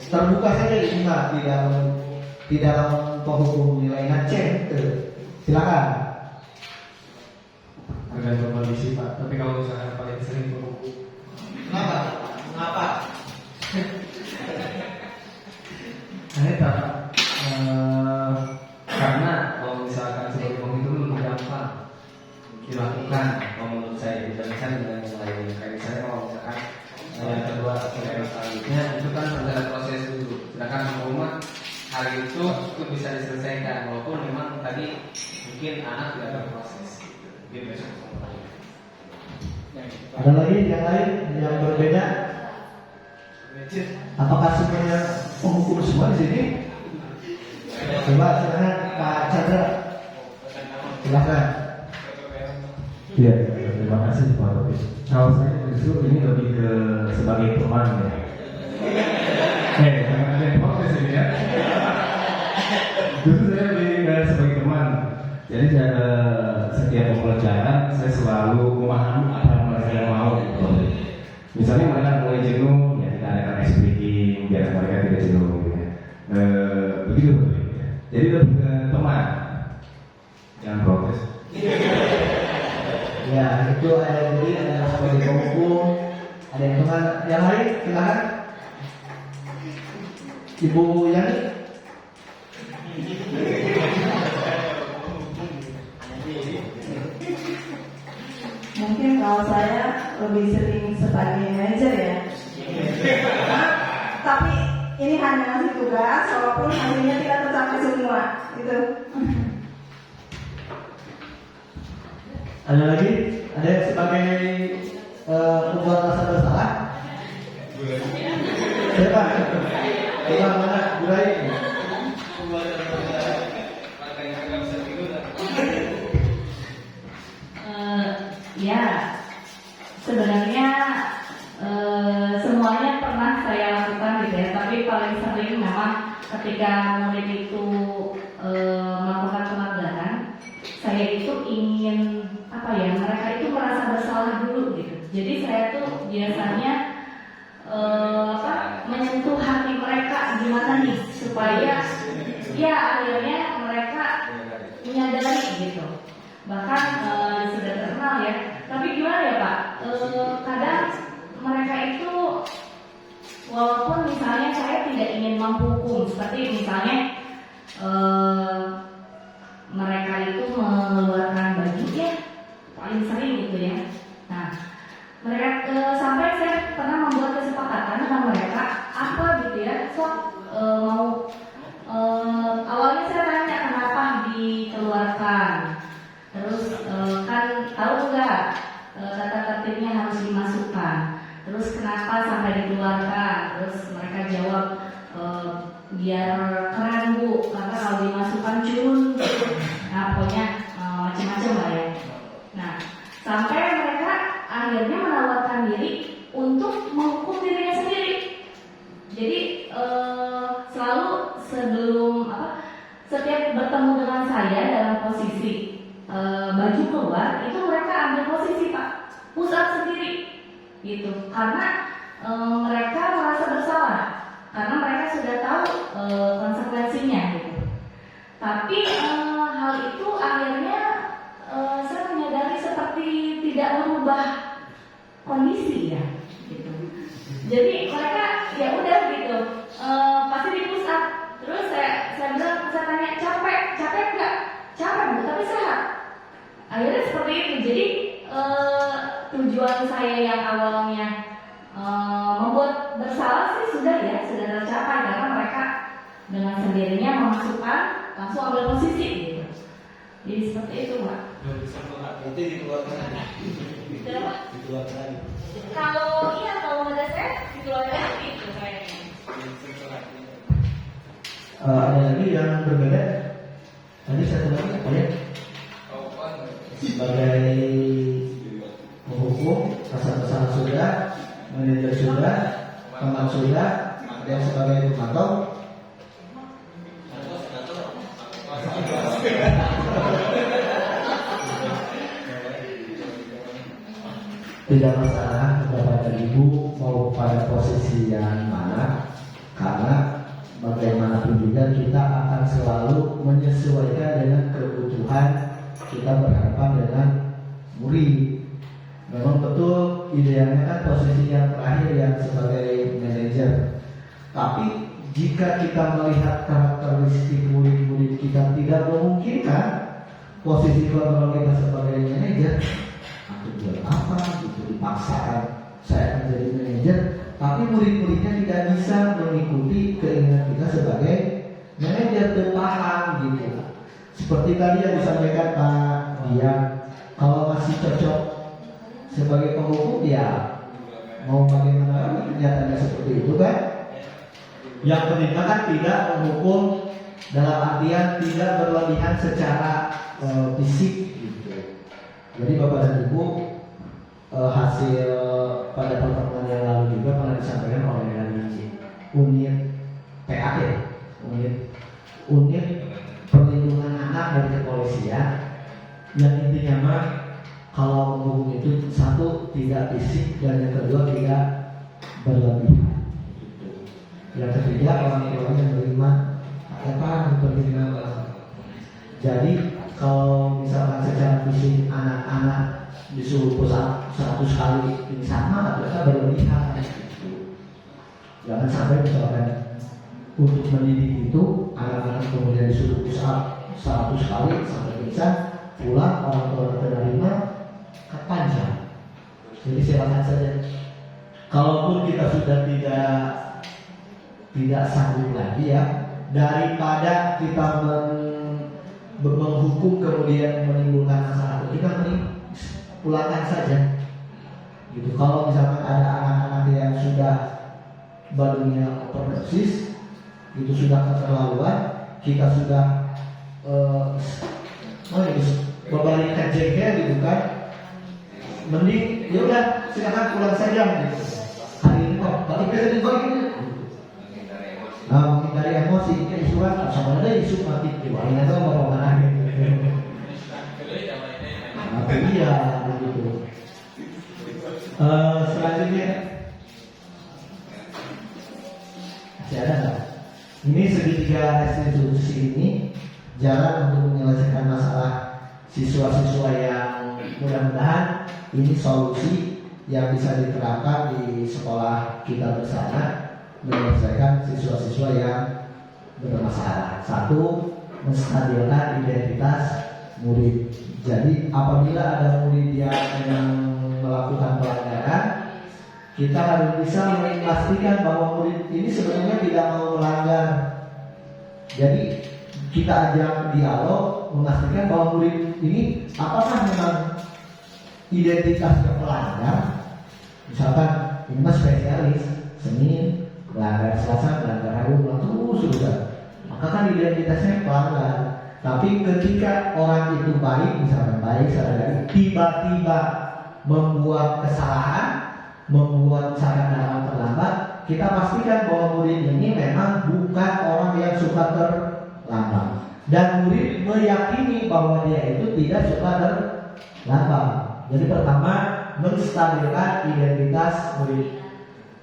Terbuka saja di 5, tidak penghukum nilainya C. Silakan. Tergantung kondisi Pak, tapi kalau misalkan paling sering berhukum. Kenapa? Saya tak karena kalau misalkan sebagai penghitung lebih gampang dilakukan kalau menurut saya dibandingkan dengan yang lain. Kayak misalnya kalau misalkan yang kedua atau yang selanjutnya itu kan ada proses dulu. Sedangkan rumah hal itu bisa diselesaikan walaupun memang tadi mungkin anak tidak berproses. Mungkin besok Ada lagi yang lain yang berbeda? Apakah semuanya penghukum semua di sini? Coba silakan Pak Chandra. Silakan. Iya, terima kasih Pak Robi. Kalau saya justru ini lebih ke sebagai teman ya. Jangan ada yang protes ini ya. Justru saya lebih ke sebagai teman. Jadi setiap pembelajaran saya selalu memahami apa yang mereka mau. Gitu. Misalnya mereka mulai jenuh, ya kita adakan ice breaking biar mereka tidak jenuh. Gitu ya. Begitu. Jadi lebih ke teman, jangan protes. Ya, itu ada yang beri, ada yang sebagai penghukum, ada yang teman. Yang lain, silakan. Ibu Yani. Mungkin kalau saya lebih sering sebagai manajer ya. Tapi ini hanya ngasih tugas, walaupun hasilnya tidak tercapai semua. Itu. Ada lagi? Ada yang sebagai pembuat rasa bersalah? Siapa? Coba mana? Mulai. Ya, sebenarnya semuanya pernah saya lakukan gitu ya. Tapi paling sering memang ketika murid itu melakukan pelanggaran, saya itu ingin mereka itu merasa bersalah dulu gitu. Jadi saya tuh biasanya menyentuh hati mereka gimana nih supaya ya akhirnya mereka menyadari gitu. Bahkan sudah terkenal ya. Tapi gimana ya Pak? Kadang mereka itu walaupun misalnya saya tidak ingin menghukum, seperti misalnya mereka itu mengeluarkan baju ya paling sering gitu ya. Nah, mereka sampai saya pernah membuat kesepakatan dengan mereka apa gitu ya. Mau awalnya saya tanya kenapa dikeluarkan. Terus kan tahu nggak kata tertibnya harus dimasukkan. Terus kenapa sampai dikeluarkan? Terus mereka jawab biar keren Bu, karena kalau dimasukkan curun. Nah pokoknya macam-macam lah ya. Nah sampai mereka akhirnya menawarkan diri untuk menghukum dirinya sendiri. Jadi selalu setiap bertemu dengan saya dalam posisi baju keluar itu mereka ambil posisi Pak, push up sendiri gitu, karena mereka merasa bersalah karena mereka sudah tahu konsekuensinya gitu. Tapi hal itu akhirnya saya menyadari seperti tidak merubah kondisi ya gitu. Jadi mereka ya udah gitu pasti di push up. Terus saya bilang, saya tanya capek nggak? Capek Bu, tapi sehat. Akhirnya seperti itu. Jadi tujuan saya yang awalnya membuat bersalah sih sudah tercapai karena mereka dengan sendirinya memasukkan langsung ambil posisi gitu. Jadi seperti itu Mbak. Itu dikeluarkan lagi. Kenapa? Dikeluarkan lagi. Kalau menurut saya dikeluarkan lagi itu saya. Ada lagi yang berbeda? Tadi satu lagi apa ya? Sebagai penghukum, rasa bersalah sudah, manajer sudah, teman sudah, dan sebagai pemantau. Tidak masalah kepada ibu mau pada posisi yang mana, karena bagaimanapun juga kita akan selalu menyesuaikan dengan kebutuhan kita berhadapan dengan murid. Memang betul idealnya kan posisi yang terakhir yang sebagai manajer. Tapi jika kita melihat karakteristik murid-murid kita tidak memungkinkan posisi kontrol kita sebagai manajer, aku buat apa gitu dipaksakan saya menjadi manajer, tapi murid-muridnya tidak bisa mengikuti keinginan kita sebagai manajer, terpaham gitu. Seperti tadi yang disampaikan Pak Dian, kalau masih cocok sebagai penghukum ya mau bagaimana lagi, kenyataannya seperti itu kan. Yang penting kan tidak menghukum dalam artian tidak berlebihan secara fisik gitu. Jadi Bapak dan Ibu, hasil pada pertemuan yang lalu juga pernah disampaikan oleh dari unit PAD, unit perlindungan anak dari kepolisian, yang intinya mah kalau menghukum itu satu tidak fisik dan yang kedua tidak berlebihan. Yang ketiga orang tuanya menerima Jadi kalau misalkan secara fisik anak-anak disuruh pusat 100 kali ini sama, ternyata berlebihan gitu. Jangan sampai misalkan untuk mendidik itu anak-anak kemudian disuruh pusat 100 kali sampai bisa pulang orang tua terima kepanjang. Jadi silakan saja. Kalaupun kita sudah tidak sanggup lagi ya, daripada kita menghukum kemudian menimbulkan masalah, kita mending pulangkan saja. Gitu. Kalau misalkan ada anak-anak yang sudah badannya overdosis, itu sudah keterlaluan, kita sudah membalikan jengkel gitu kan, mending ya udah silakan pulang saja gitu. Hari ini kok tapi kita dibagi menghindari emosi, ini isu apa? Sama ada isu mati jiwa. Ini tuh apa mana gitu. Apa iya begitu. Selanjutnya masih ada nggak? Ini segitiga institusi ini jalan untuk menyelesaikan masalah siswa-siswa yang mudah-mudahan ini solusi yang bisa diterapkan di sekolah kita bersama menyelesaikan siswa-siswa yang bermasalah. Satu, menstabilkan identitas murid. Jadi apabila ada murid yang melakukan pelanggaran, kita harus bisa memastikan bahwa murid ini sebenarnya tidak mau melanggar. Jadi kita ajak dialog, memastikan bahwa murid ini apakah memang identitasnya pelanggar. Misalkan ini mas spesialis Senin, melanggar Selasa, melanggar Rabu, terus maka kan identitasnya pelanggar. Tapi ketika orang itu baik, misalkan baik sadari, tiba-tiba membuat kesalahan, membuat cara dalam terlambat, kita pastikan bahwa murid ini memang bukan orang yang suka terlambat, dan murid meyakini bahwa dia itu tidak suka terlambat. Jadi pertama, menstabilkan identitas murid.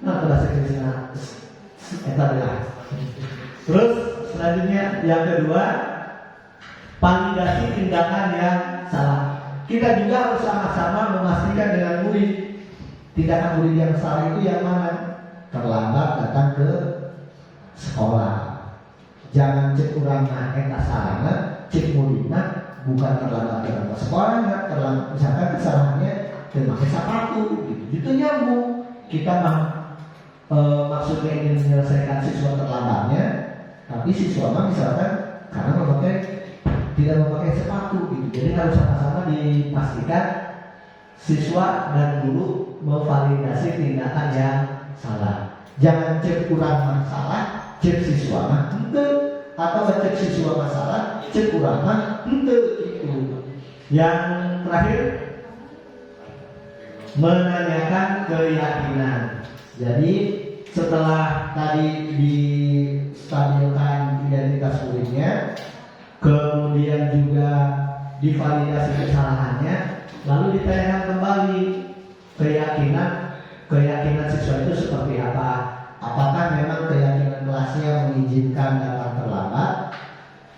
Nah, bahasa Inggrisnya terus selanjutnya yang kedua, validasi tindakan yang salah. Kita juga harus sama-sama memastikan dengan murid tindakan murid yang salah itu yang mana. Terlambat datang ke sekolah, jangan cek urang eta salahna, cek muridna bukan terlambat datang ke sekolah, nggak terlambat misalkan kesalahannya memakai sepatu gitu nyambung. Kita maksudnya ingin menyelesaikan siswa terlambatnya, tapi siswa misalkan karena tidak memakai sepatu gitu. Jadi harus sama-sama dipastikan siswa dan guru memvalidasi tindakan yang salah. Jangan cek kurang masalah, cek siswa mah ente, atau cek siswa masalah, cek kurang mah ente gitu. Yang terakhir, menanyakan keyakinan. Jadi setelah tadi distabilkan identitas muridnya, kemudian juga divalidasi kesalahannya, lalu ditanyakan kembali keyakinan siswa itu seperti apa. Apakah memang keyakinan kelasnya mengizinkan datang terlambat,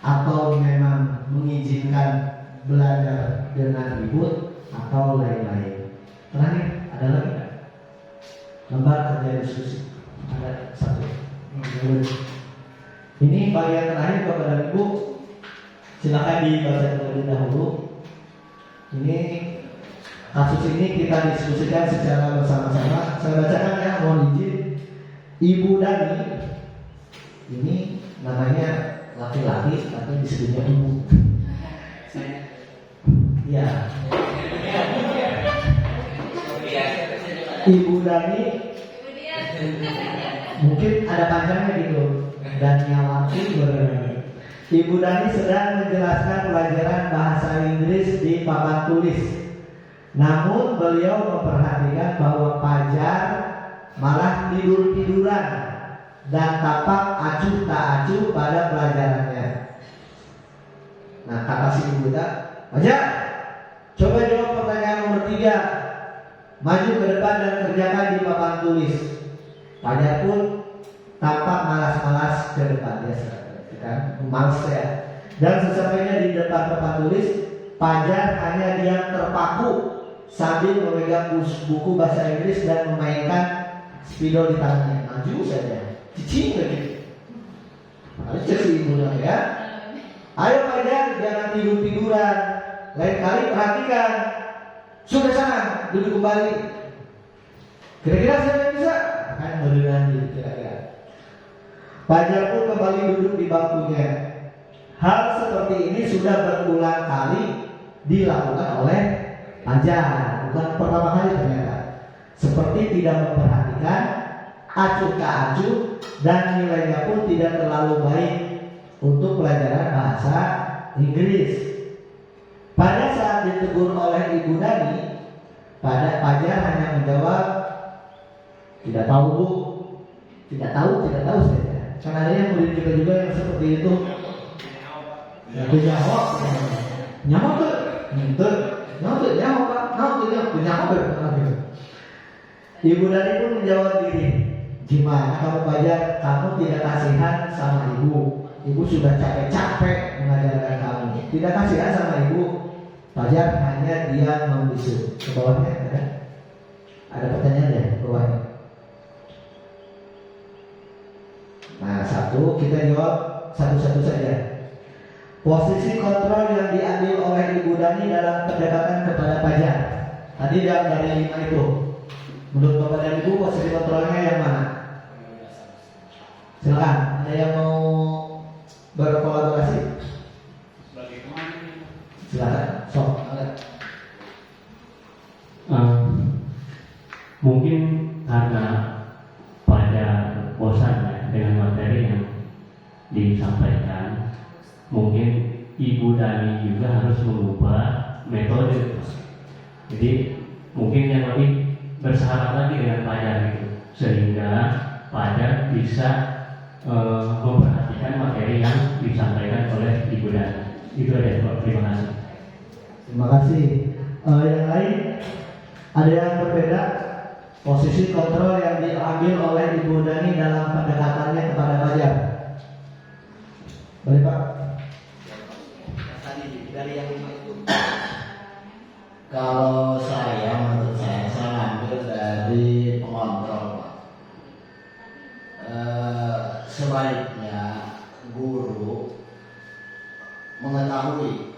atau memang mengizinkan belajar dengan ribut, atau lain-lain. Terakhir, ada lagi nggak? Lembar kerja diskusi ada satu. Ini bagian terakhir kepada Ibu. Silakan dibaca terlebih dahulu. Ini kasus ini kita diskusikan secara bersama-sama. Saya bacakan ya, mohon izin. Ibu Dani, ini namanya laki-laki tapi disebutnya ibu. Ya. Ibu Dani, mungkin ada panjangnya gitu. Daniawati berani. Ibu Dani sedang menjelaskan pelajaran bahasa Inggris di papan tulis. Namun beliau memperhatikan bahwa Fajar malah tidur-tiduran dan tampak acuh tak acuh pada pelajarannya. Nah, kata si ibu tak, Fajar, coba jawab pertanyaan nomor 3. Maju ke depan dan kerjakan di papan tulis. Fajar pun tampak malas-malas ke depan, biasa kan, malas ya. Dan sesampainya di depan papan tulis, Fajar hanya diam terpaku sambil memegang buku bahasa Inggris dan memainkan spidol di tangannya. Maju saja, cicing begitu. Harus cek ibu ya. Ayo Fajar, jangan tidur-tiduran. Lain kali perhatikan. Sudah sana, duduk kembali. Kira-kira siapa yang bisa? Kan beneran diri kira-kira. Fajar pun kembali duduk di bangkunya. Hal seperti ini sudah berulang kali dilakukan oleh Fajar, bukan pertama kali ternyata. Seperti tidak memperhatikan, acuh tak acuh, dan nilainya pun tidak terlalu baik untuk pelajaran bahasa Inggris. Pada saat ditegur oleh Ibu Dani, Fajar hanya menjawab, tidak tahu Bu, tidak tahu saja. Kan ada yang murid kita juga yang seperti itu. Itu jawab, nyawa tuh, Ibu Dani pun menjawab diri, gimana kamu Fajar, kamu tidak kasihan sama ibu. Ibu sudah capek-capek mengajarkan kamu. Tidak kasihan sama ibu. Fajar hanya diam membisu. Ke bawahnya ada pertanyaan ya, ke bawahnya. Nah, satu kita jawab satu-satu saja. Posisi kontrol yang diambil oleh Ibu Dani dalam pendekatan kepada Fajar. Tadi dari 5 itu. Menurut Bapak dan Ibu, posisi kontrolnya yang mana? Silakan, ada yang mau berkolaborasi? Silakan, sok. Mungkin karena pada bosan dengan materi yang disampaikan, mungkin Ibu Dani juga harus mengubah metode. Jadi mungkin yang lebih bersahabat lagi dengan Fajar gitu, sehingga Fajar bisa memperhatikan materi yang disampaikan oleh Ibu Dani. Itu aja, Pak. Terima kasih. Terima kasih. Yang lain ada yang berbeda posisi kontrol yang diambil oleh Ibu Dani dalam pendekatannya kepada Fajar. Boleh Pak? Tadi dari yang 5 itu. Kalau menurut saya ambil dari pengontrol, Pak. Sebaiknya guru mengetahui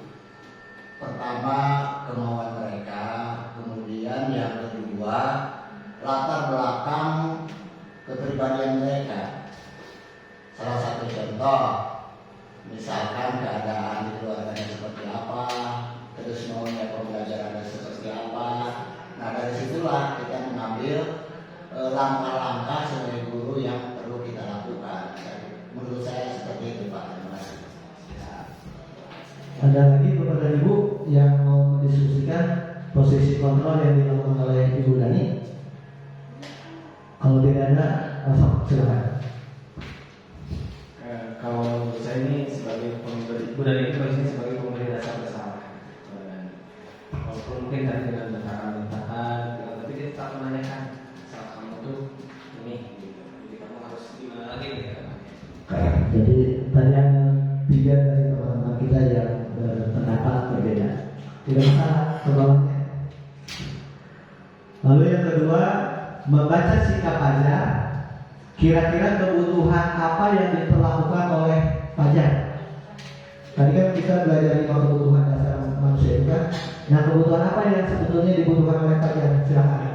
pertama kemauan mereka, kemudian yang kedua latar belakang kepribadian mereka. Salah satu contoh, misalkan keadaan di keluarganya seperti apa, terus maunya pembelajarannya seperti apa. Nah, dari situlah kita mengambil langkah-langkah sebagai guru yang perlu kita lakukan. Menurut saya seperti itu, Pak. Terima kasih. Ada lagi Bapak dan Ibu yang mau mendiskusikan posisi kontrol yang dilakukan oleh Ibu Dani? Kalau tidak ada, langsung silakan. Kalau saya ini sebagai pemberi, Ibu Dani itu posisinya sebagai pemberi dasar bersama. Walaupun mungkin tadi dengan bentakan, tapi dia tetap menanyakan, saat kamu tuh ini, gitu. Jadi kamu harus gimana lagi nih? Jadi tadi ada 3 dari teman-teman kita yang berpendapat berbeda. Tidak masalah, ke bawahnya. Lalu yang kedua, membaca sikap Fajar. Kira-kira kebutuhan apa yang diperlakukan oleh Fajar? Tadi kan kita belajar 5 kebutuhan dasar manusia itu kan. Nah, kebutuhan apa yang sebetulnya dibutuhkan oleh Fajar? Silakan.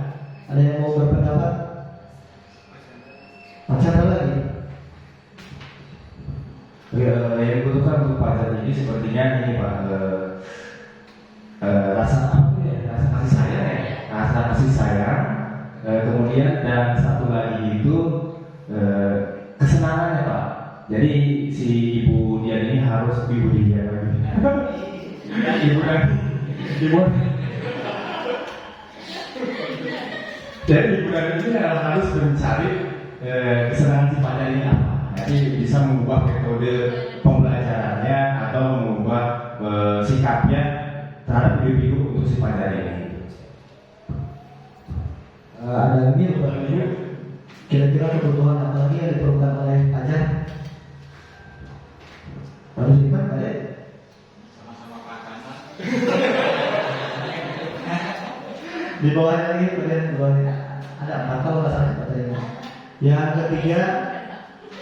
Ada yang mau berpendapat? Siapa lagi? Yang dibutuhkan untuk Fajar ini sepertinya ini Pak, rasa apa ya? Rasa kasih sayang ya, rasa kasih sayang. Kemudian dan satu lagi itu kesenangannya Pak. Jadi si Ibu Dian ini harus Ibu Dian lagi. Ibu kan, Ibu. Jadi Ibu Dian ini harus mencari kesenangan si Fajar ini apa. Jadi bisa mengubah metode pembelajarannya atau mengubah sikapnya terhadap individu untuk si Fajar ini. Ada lagi Bapak Ibu? Kira-kira kebutuhan apa lagi yang diperlukan oleh Fajar? Harus gimana ya? Sama-sama pasangan. Di bawahnya lagi, kemudian di bawahnya ada 4 kalau nggak salah pertanyaannya. Yang ketiga,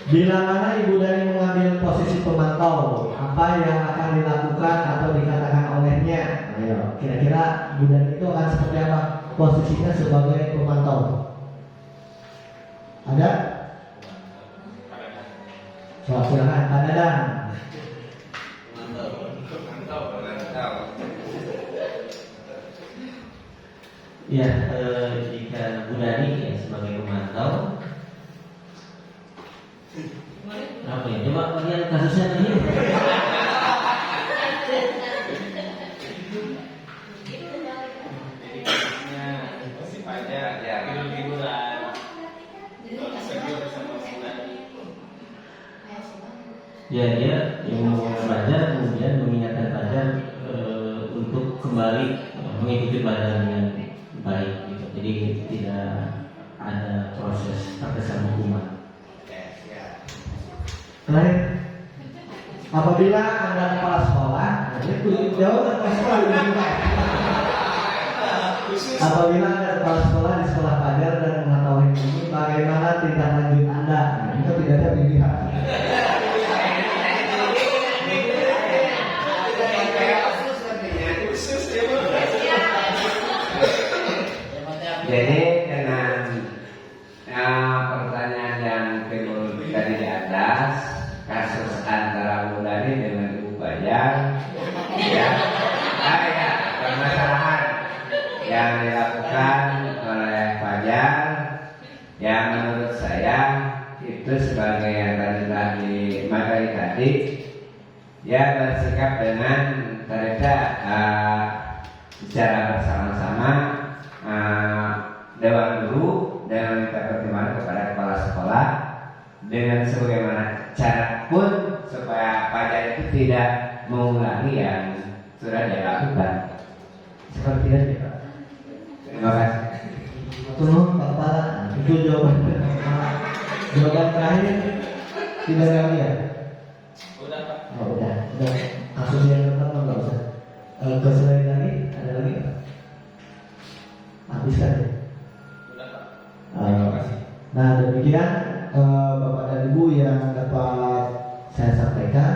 bila mana Ibu Dani mengambil posisi pemantau, apa yang akan dilakukan atau dikatakan olehnya? Ayo, kira-kira Ibu Dani itu akan seperti apa posisinya sebagai pemantau? Ada? So, silakan Pak Dadang. Ya, jika Bu Dani ya sebagai pemantau, apa ya? Coba lihat kasusnya tadi. Si pajak ya liburan. Ya, dia yang mengurus pelajar kemudian mengingatkan pelajar untuk kembali mengikuti pelajaran dengan baik gitu. Jadi tidak ada proses terkesan hukuman. Baik. Apabila Anda kepala sekolah, itu jauh dari kepala sekolah lebih baik. Apabila Anda kepala sekolah di sekolah pagar dan mengetahui ini, bagaimana tindak lanjut Anda? Nah, itu tidak ada pilihan. Jadi dengan pertanyaan yang timbul tadi di atas, kasus antara Bu Dani dengan Ibu Bajang, ya, ya, permasalahan yang dilakukan oleh Bajang, yang menurut saya itu sebagai yang tadi telah di materi tadi, ya bersikap dengan ternyata secara bersama-sama. Dewan Guru dengan minta pertimbangan kepada kepala sekolah dengan sebagaimana cara pun supaya pajak itu tidak mengulangi yang sudah dilakukan. Seperti itu, Pak. Terima kasih. Tolong Pak Kepala, itu jawaban terakhir. Tidak ada lagi ya? Udah Pak. Oh, udah. Kasus yang pertama nggak usah. Kesulitan lagi, ada lagi nggak? Habiskan ya. Nah, demikian Bapak dan Ibu yang dapat saya sampaikan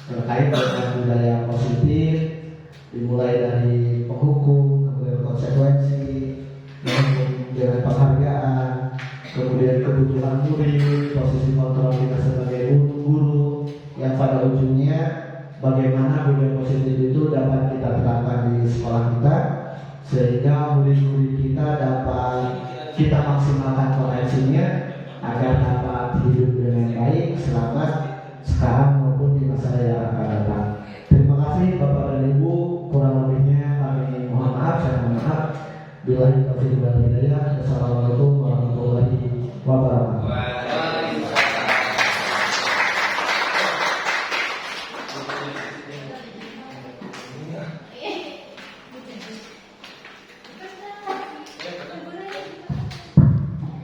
terkait dengan budaya yang positif, dimulai dari penghukum, kemudian konsekuensi, kemudian penghargaan, kemudian kebutuhan murid, posisi kontrol kita sebagai guru, yang pada ujungnya bagaimana budaya positif itu dapat kita terapkan di sekolah kita sehingga murid-murid kita dapat kita maksimalkan potensinya agar dapat hidup dengan baik, selamat sekarang maupun di masa yang akan datang. Terima kasih Bapak dan Ibu, kurang lebihnya kami mohon maaf, saya mohon maaf. Billahi taufiq wal hidayah. Wassalamualaikum warahmatullahi wabarakatuh.